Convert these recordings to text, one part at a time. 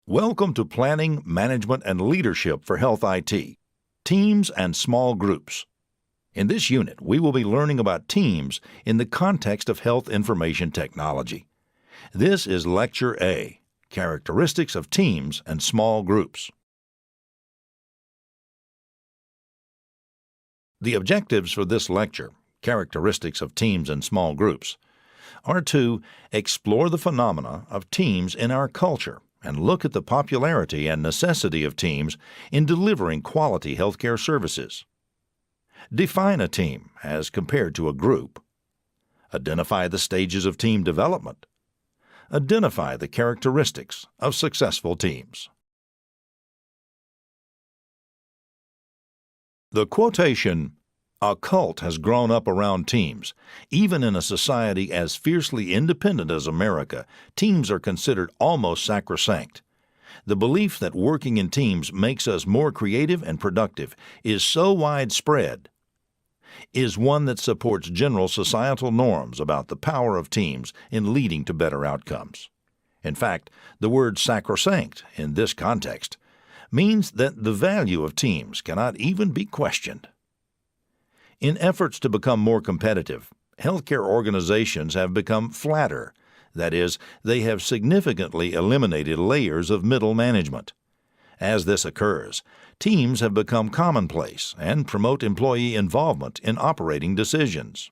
Welcome to Planning, Management, and Leadership for Health IT, Teams and Small Groups. In this unit, we will be learning about teams in the context of health information technology. This is Lecture A, Characteristics of Teams and Small Groups. The objectives for this lecture, Characteristics of Teams and Small Groups, are to explore the phenomena of teams in our culture and look at the popularity and necessity of teams in delivering quality healthcare services. Define a team as compared to a group. Identify the stages of team development. Identify the characteristics of successful teams. The quotation, "A cult has grown up around teams. Even in a society as fiercely independent as America, teams are considered almost sacrosanct. The belief that working in teams makes us more creative and productive is so widespread," is one that supports general societal norms about the power of teams in leading to better outcomes. In fact, the word sacrosanct in this context means that the value of teams cannot even be questioned. In efforts to become more competitive, healthcare organizations have become flatter. That is, they have significantly eliminated layers of middle management. As this occurs, teams have become commonplace and promote employee involvement in operating decisions.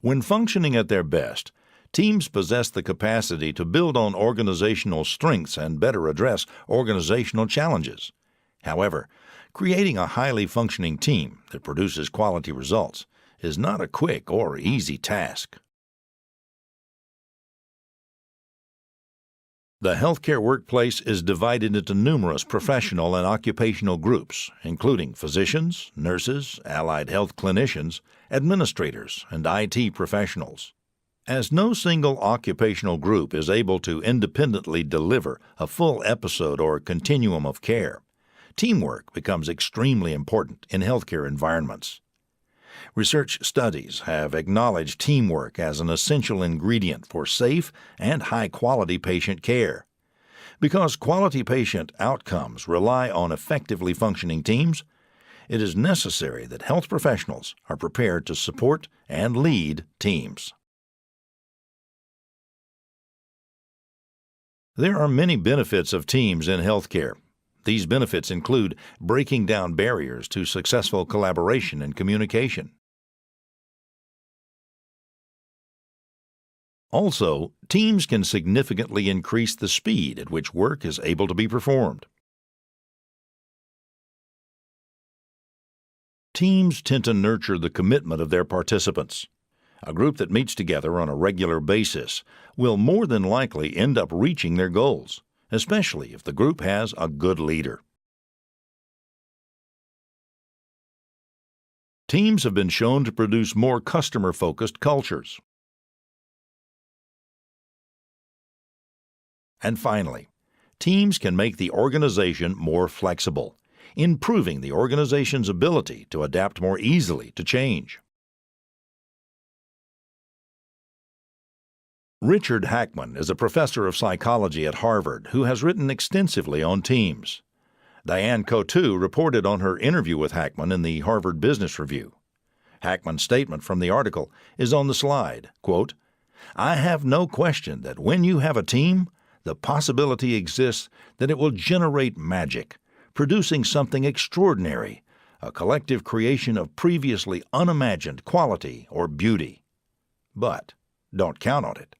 When functioning at their best, teams possess the capacity to build on organizational strengths and better address organizational challenges. However, creating a highly functioning team that produces quality results is not a quick or easy task. The healthcare workplace is divided into numerous professional and occupational groups, including physicians, nurses, allied health clinicians, administrators, and IT professionals. As no single occupational group is able to independently deliver a full episode or continuum of care, teamwork becomes extremely important in healthcare environments. Research studies have acknowledged teamwork as an essential ingredient for safe and high-quality patient care. Because quality patient outcomes rely on effectively functioning teams, it is necessary that health professionals are prepared to support and lead teams. There are many benefits of teams in healthcare. These benefits include breaking down barriers to successful collaboration and communication. Also, teams can significantly increase the speed at which work is able to be performed. Teams tend to nurture the commitment of their participants. A group that meets together on a regular basis will more than likely end up reaching their goals, especially if the group has a good leader. Teams have been shown to produce more customer-focused cultures. And finally, teams can make the organization more flexible, improving the organization's ability to adapt more easily to change. Richard Hackman is a professor of psychology at Harvard who has written extensively on teams. Diane Cotu reported on her interview with Hackman in the Harvard Business Review. Hackman's statement from the article is on the slide, quote, "I have no question that when you have a team, the possibility exists that it will generate magic, producing something extraordinary, a collective creation of previously unimagined quality or beauty. But don't count on it."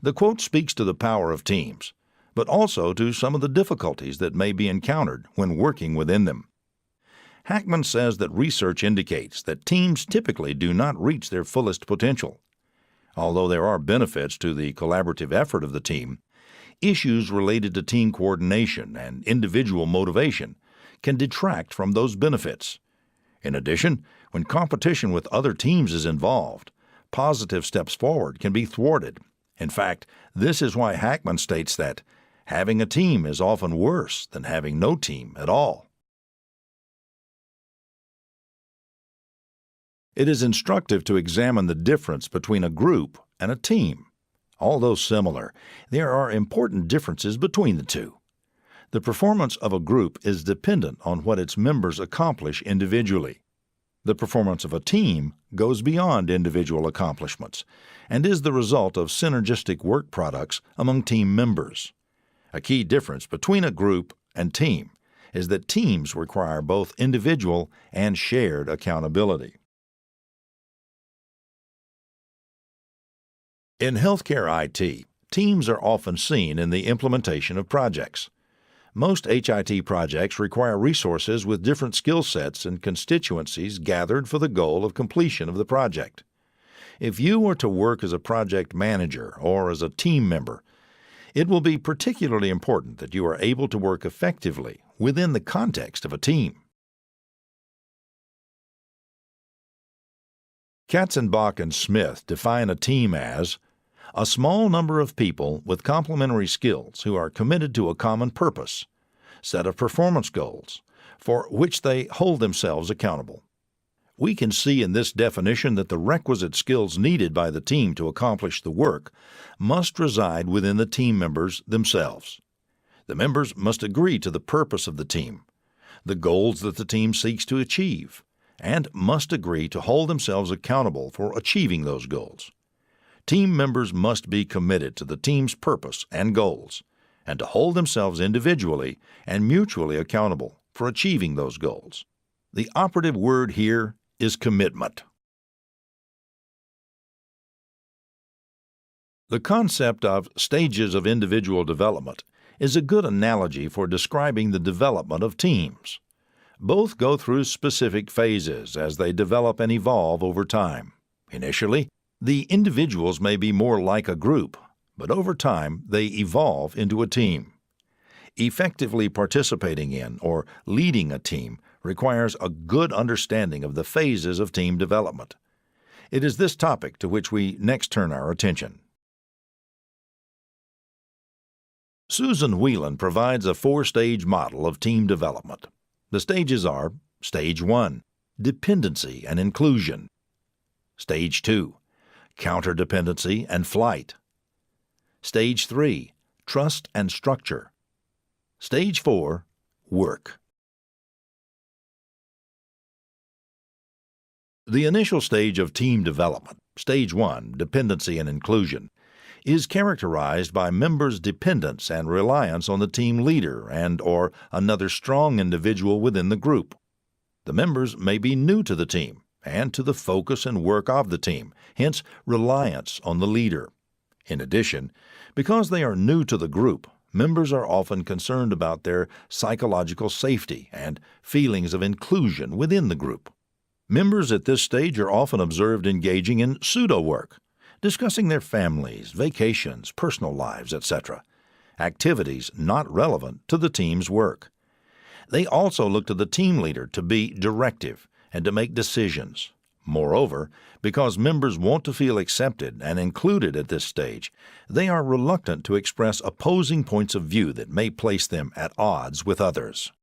The quote speaks to the power of teams, but also to some of the difficulties that may be encountered when working within them. Hackman says that research indicates that teams typically do not reach their fullest potential. Although there are benefits to the collaborative effort of the team, issues related to team coordination and individual motivation can detract from those benefits. In addition, when competition with other teams is involved, positive steps forward can be thwarted. In fact, this is why Hackman states that having a team is often worse than having no team at all. It is instructive to examine the difference between a group and a team. Although similar, there are important differences between the two. The performance of a group is dependent on what its members accomplish individually. The performance of a team goes beyond individual accomplishments and is the result of synergistic work products among team members. A key difference between a group and team is that teams require both individual and shared accountability. In healthcare IT, teams are often seen in the implementation of projects. Most HIT projects require resources with different skill sets and constituencies gathered for the goal of completion of the project. If you were to work as a project manager or as a team member, it will be particularly important that you are able to work effectively within the context of a team. Katzenbach and Smith define a team as a small number of people with complementary skills who are committed to a common purpose, set of performance goals, for which they hold themselves accountable. We can see in this definition that the requisite skills needed by the team to accomplish the work must reside within the team members themselves. The members must agree to the purpose of the team, the goals that the team seeks to achieve, and must agree to hold themselves accountable for achieving those goals. Team members must be committed to the team's purpose and goals, and to hold themselves individually and mutually accountable for achieving those goals. The operative word here is commitment. The concept of stages of individual development is a good analogy for describing the development of teams. Both go through specific phases as they develop and evolve over time. Initially, the individuals may be more like a group, but over time they evolve into a team. Effectively participating in or leading a team requires a good understanding of the phases of team development. It is this topic to which we next turn our attention. Susan Whelan provides a four-stage model of team development. The stages are: Stage 1, Dependency and Inclusion; Stage 2, Counter-dependency and Flight; Stage 3, Trust and Structure; Stage 4, Work. The initial stage of team development, Stage 1, Dependency and Inclusion, is characterized by members' dependence and reliance on the team leader and/or another strong individual within the group. The members may be new to the team and to the focus and work of the team, hence reliance on the leader. In addition, because they are new to the group, members are often concerned about their psychological safety and feelings of inclusion within the group. Members at this stage are often observed engaging in pseudo work, discussing their families, vacations, personal lives, etc., activities not relevant to the team's work. They also look to the team leader to be directive and to make decisions. Moreover, because members want to feel accepted and included at this stage, they are reluctant to express opposing points of view that may place them at odds with others.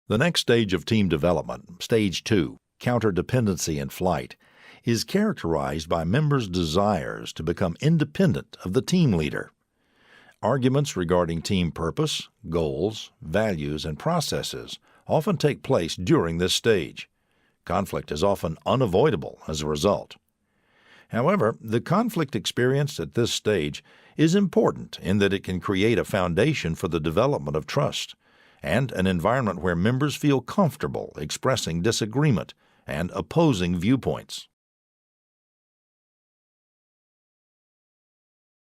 The next stage of team development, Stage 2, Counter-dependency and Flight, is characterized by members' desires to become independent of the team leader. Arguments regarding team purpose, goals, values, and processes often take place during this stage. Conflict is often unavoidable as a result. However, the conflict experienced at this stage is important in that it can create a foundation for the development of trust and an environment where members feel comfortable expressing disagreement and opposing viewpoints.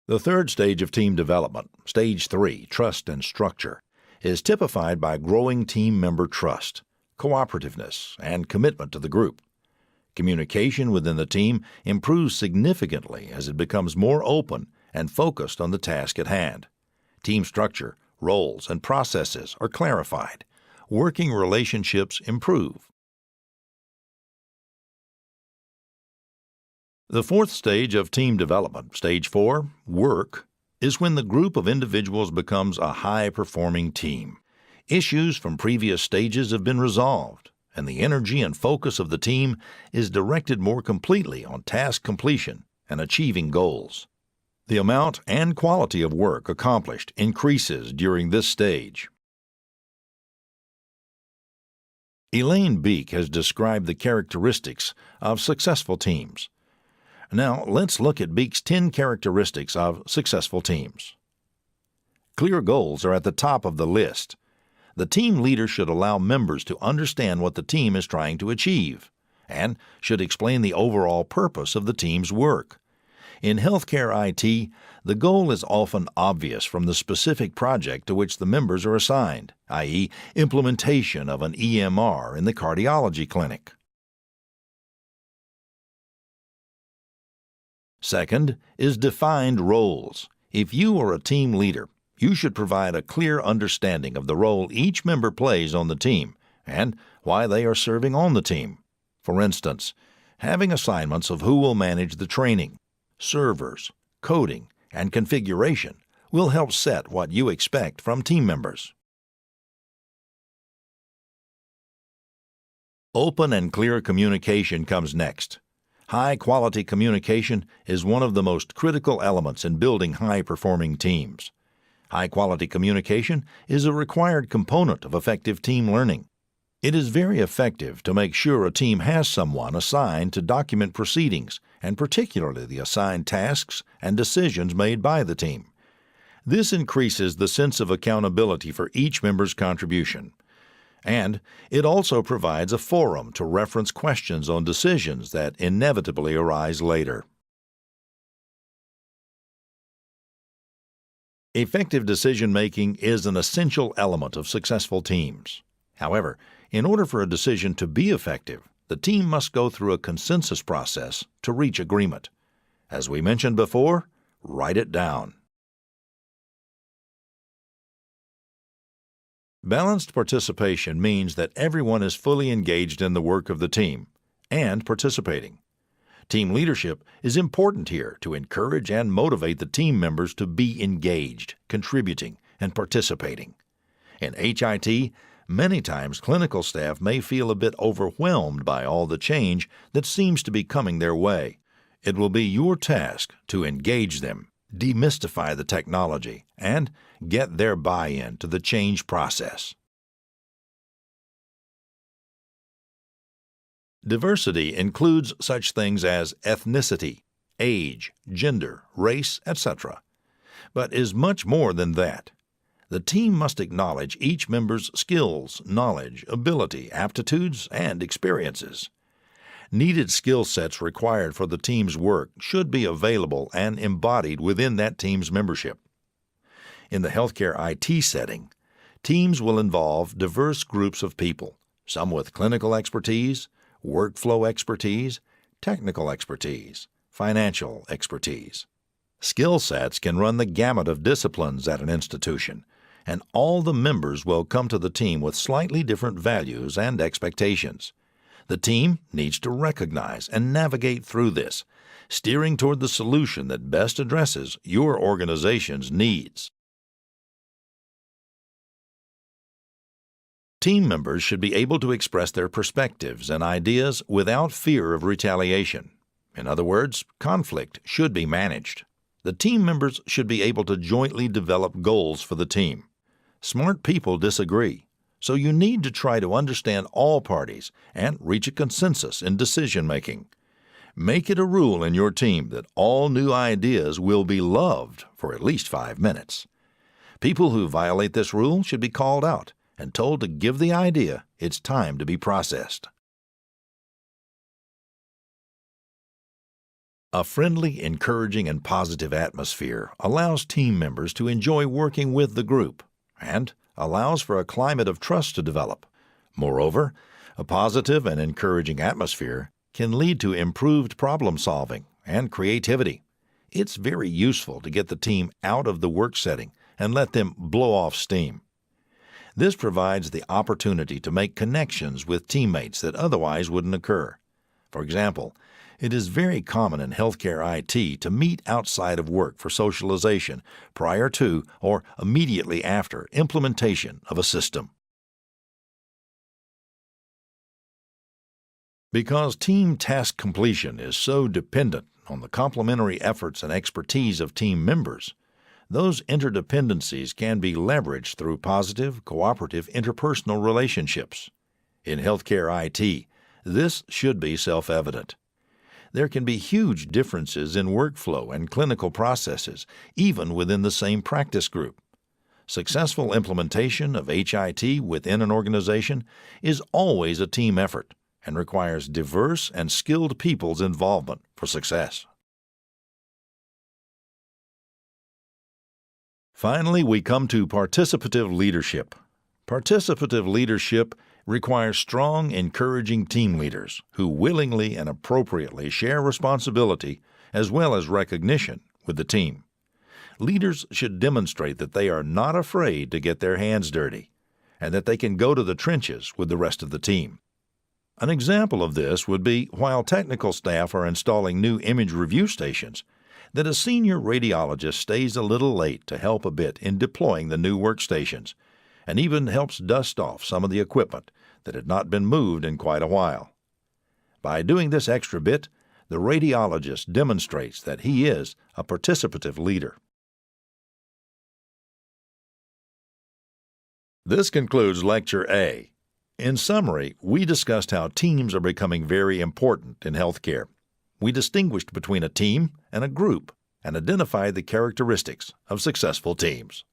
The third stage of team development, Stage 3, Trust and Structure, is typified by growing team member trust, cooperativeness, and commitment to the group. Communication within the team improves significantly as it becomes more open and focused on the task at hand. Team structure, roles, and processes are clarified. Working relationships improve. The fourth stage of team development, Stage 4, Work, is when the group of individuals becomes a high-performing team. Issues from previous stages have been resolved, and the energy and focus of the team is directed more completely on task completion and achieving goals. The amount and quality of work accomplished increases during this stage. Elaine Beek has described the characteristics of successful teams. Now, let's look at Beek's 10 characteristics of successful teams. Clear goals are at the top of the list. The team leader should allow members to understand what the team is trying to achieve and should explain the overall purpose of the team's work. In healthcare IT, the goal is often obvious from the specific project to which the members are assigned, i.e., implementation of an EMR in the cardiology clinic. Second is defined roles. If you are a team leader, you should provide a clear understanding of the role each member plays on the team and why they are serving on the team. For instance, having assignments of who will manage the training, servers, coding, and configuration will help set what you expect from team members. Open and clear communication comes next. High-quality communication is one of the most critical elements in building high-performing teams. High-quality communication is a required component of effective team learning. It is very effective to make sure a team has someone assigned to document proceedings, and particularly the assigned tasks and decisions made by the team. This increases the sense of accountability for each member's contribution. And it also provides a forum to reference questions on decisions that inevitably arise later. Effective decision-making is an essential element of successful teams. However, in order for a decision to be effective, the team must go through a consensus process to reach agreement. As we mentioned before, write it down. Balanced participation means that everyone is fully engaged in the work of the team and participating. Team leadership is important here to encourage and motivate the team members to be engaged, contributing, and participating. In HIT, many times clinical staff may feel a bit overwhelmed by all the change that seems to be coming their way. It will be your task to engage them, demystify the technology, and get their buy-in to the change process. Diversity includes such things as ethnicity, age, gender, race, etc., but is much more than that. The team must acknowledge each member's skills, knowledge, ability, aptitudes, and experiences. Needed skill sets required for the team's work should be available and embodied within that team's membership. In the healthcare IT setting, teams will involve diverse groups of people, some with clinical expertise, workflow expertise, technical expertise, financial expertise. Skill sets can run the gamut of disciplines at an institution, and all the members will come to the team with slightly different values and expectations. The team needs to recognize and navigate through this, steering toward the solution that best addresses your organization's needs. Team members should be able to express their perspectives and ideas without fear of retaliation. In other words, conflict should be managed. The team members should be able to jointly develop goals for the team. Smart people disagree, so you need to try to understand all parties and reach a consensus in decision-making. Make it a rule in your team that all new ideas will be loved for at least 5 minutes. People who violate this rule should be called out and told to give the idea its time to be processed. A friendly, encouraging, and positive atmosphere allows team members to enjoy working with the group and allows for a climate of trust to develop. Moreover, a positive and encouraging atmosphere can lead to improved problem-solving and creativity. It's very useful to get the team out of the work setting and let them blow off steam. This provides the opportunity to make connections with teammates that otherwise wouldn't occur. For example, it is very common in healthcare IT to meet outside of work for socialization prior to or immediately after implementation of a system. Because team task completion is so dependent on the complementary efforts and expertise of team members, those interdependencies can be leveraged through positive, cooperative interpersonal relationships. In healthcare IT, this should be self-evident. There can be huge differences in workflow and clinical processes, even within the same practice group. Successful implementation of HIT within an organization is always a team effort and requires diverse and skilled people's involvement for success. Finally, we come to participative leadership. Participative leadership requires strong, encouraging team leaders who willingly and appropriately share responsibility as well as recognition with the team. Leaders should demonstrate that they are not afraid to get their hands dirty and that they can go to the trenches with the rest of the team. An example of this would be while technical staff are installing new image review stations, that a senior radiologist stays a little late to help a bit in deploying the new workstations and even helps dust off some of the equipment that had not been moved in quite a while. By doing this extra bit, the radiologist demonstrates that he is a participative leader. This concludes Lecture A. In summary, we discussed how teams are becoming very important in healthcare. We distinguished between a team and a group and identified the characteristics of successful teams.